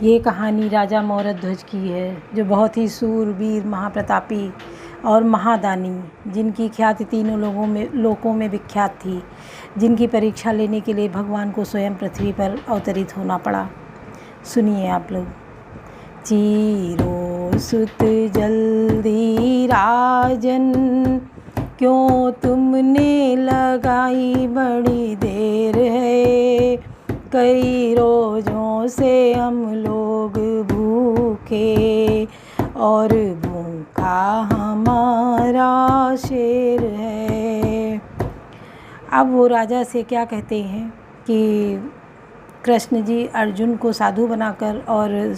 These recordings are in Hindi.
ये कहानी राजा मौरध्वज की है, जो बहुत ही सूरवीर, महाप्रतापी और महादानी, जिनकी ख्याति तीनों लोकों में विख्यात थी, जिनकी परीक्षा लेने के लिए भगवान को स्वयं पृथ्वी पर अवतरित होना पड़ा। सुनिए आप लोग। चीरो सुत जल्दी राजन, क्यों तुमने लगाई बड़ी देर है। कई रोज़ों से हम लोग भूखे और भूखा हमारा शेर है। अब वो राजा से क्या कहते हैं कि कृष्ण जी अर्जुन को साधु बनाकर और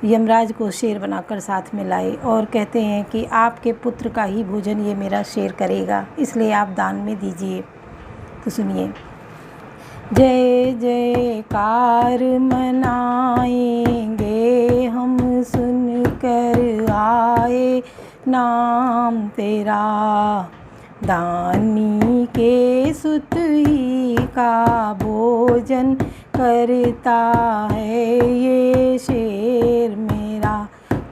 यमराज को शेर बनाकर साथ में लाए और कहते हैं कि आपके पुत्र का ही भोजन ये मेरा शेर करेगा, इसलिए आप दान में दीजिए। तो सुनिए। जय जयकार मनाएंगे हम, सुनकर आए नाम तेरा। दानी के सुत ही का भोजन करता है ये शेर मेरा।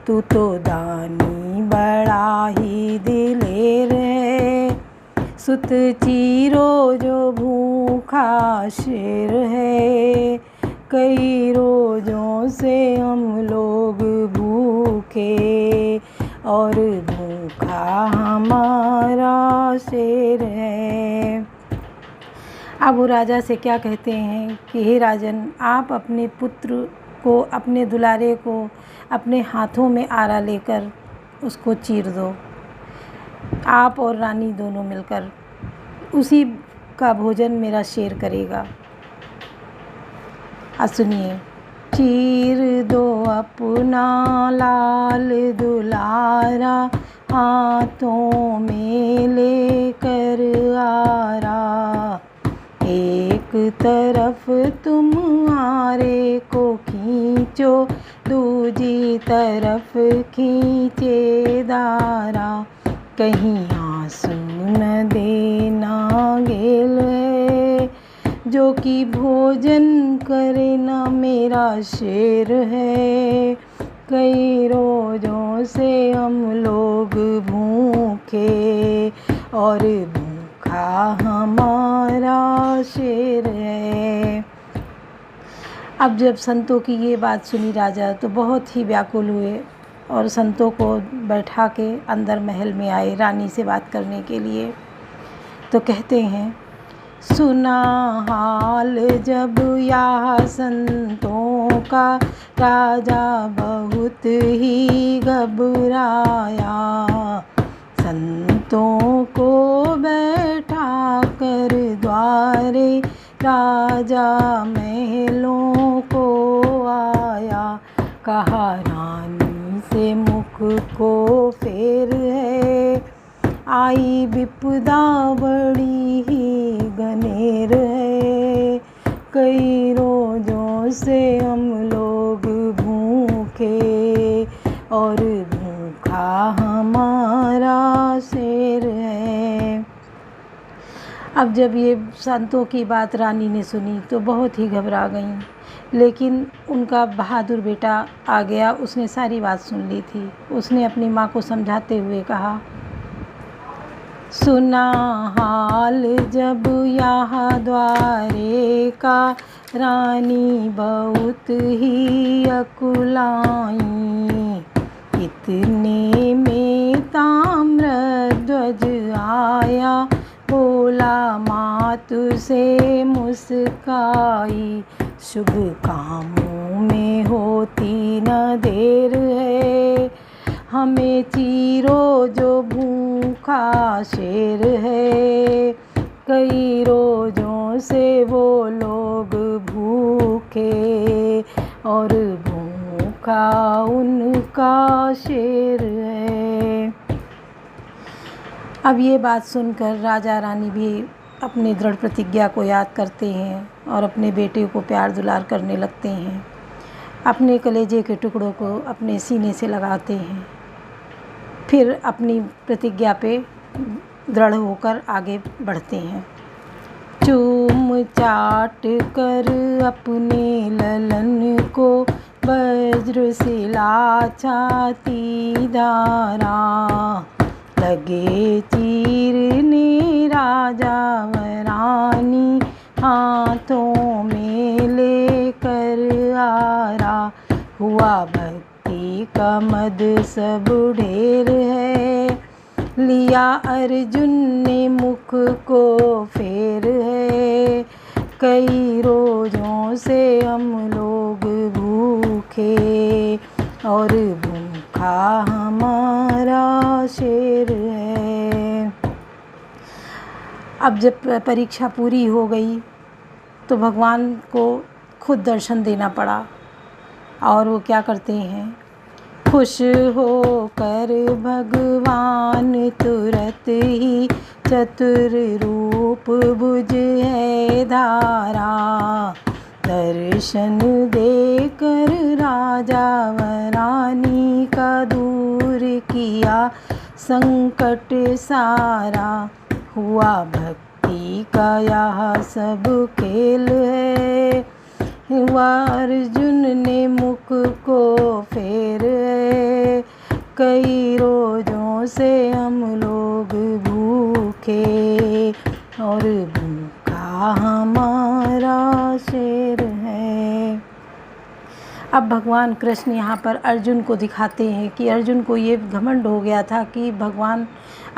तू तो दानी बड़ा ही दिलेर है, सुत चीरो जो भूखा शेर है। कई रोज़ों से हम लोग भूखे और भूखा हमारा शेर है। अब वो राजा से क्या कहते हैं कि हे राजन, आप अपने पुत्र को, अपने दुलारे को अपने हाथों में आरा लेकर उसको चीर दो। आप और रानी दोनों मिलकर, उसी का भोजन मेरा शेर करेगा। सुनिए। चीर दो अपना लाल दुलारा, हाथों में लेकर आरा। एक तरफ तुम आरे को खींचो, दूजी तरफ खींचे दारा। कहीं आंसू न देना गेल है, जो कि भोजन करे ना मेरा शेर है। कई रोज़ों से हम लोग भूखे और भूखा हमारा शेर है। अब जब संतों की ये बात सुनी राजा तो बहुत ही व्याकुल हुए और संतों को बैठा के अंदर महल में आए रानी से बात करने के लिए। तो कहते हैं, सुना हाल जब यह संतों का, राजा बहुत ही घबराया। संतों को बैठा कर द्वारे, राजा महलों को आया। कहा रानी से मुख को फेर है, आई विपदा बड़ी ही गनेर है। कई रोज़ों से हम लोग भूखे और भूखा हमारा शेर है। अब जब ये संतों की बात रानी ने सुनी तो बहुत ही घबरा गईं, लेकिन उनका बहादुर बेटा आ गया, उसने सारी बात सुन ली थी। उसने अपनी माँ को समझाते हुए कहा, सुना हाल जब यहाँ द्वारे का, रानी बहुत ही अकुलाई। इतने में ताम्रध्वज आया, बोला माँ तुझसे मुस्काई। शुभ कामों में होती न देर है, हमें चीरो जो भूखा शेर है। कई रोज़ों से वो लोग भूखे और भूखा उनका शेर है। अब ये बात सुनकर राजा रानी भी अपनी दृढ़ प्रतिज्ञा को याद करते हैं और अपने बेटे को प्यार दुलार करने लगते हैं। अपने कलेजे के टुकड़ों को अपने सीने से लगाते हैं, फिर अपनी प्रतिज्ञा पे दृढ़ होकर आगे बढ़ते हैं। चूम चाट कर अपने ललन को वज्रशिला छाती धारा, लगे चीरने राजा वरानी, हाथों में लेकर आरा। हुआ भक्ति का मद सब ढेर है, लिया अर्जुन ने मुख को फेर है। कई रोजों से हम लोग भूखे, और भूखा हमारा शेर है। अब जब परीक्षा पूरी हो गई तो भगवान को खुद दर्शन देना पड़ा, और वो क्या करते हैं, खुश होकर भगवान तुरत ही चतुर रूप भुज है धारा। दर्शन देकर राजा वरानी का दूर किया संकट सारा। हुआ भक्ति का यह सब खेल है, हुआ अर्जुन ने मुख को फेर है। कई रोजों से हम लोग भूखे, और भूखा हमारा शेर है। अब भगवान कृष्ण यहाँ पर अर्जुन को दिखाते हैं कि अर्जुन को ये घमंड हो गया था कि भगवान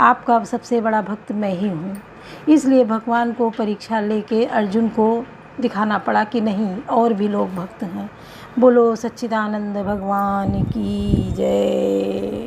आपका सबसे बड़ा भक्त मैं ही हूँ, इसलिए भगवान को परीक्षा लेके अर्जुन को दिखाना पड़ा कि नहीं, और भी लोग भक्त हैं। बोलो सच्चिदानंद भगवान की जय।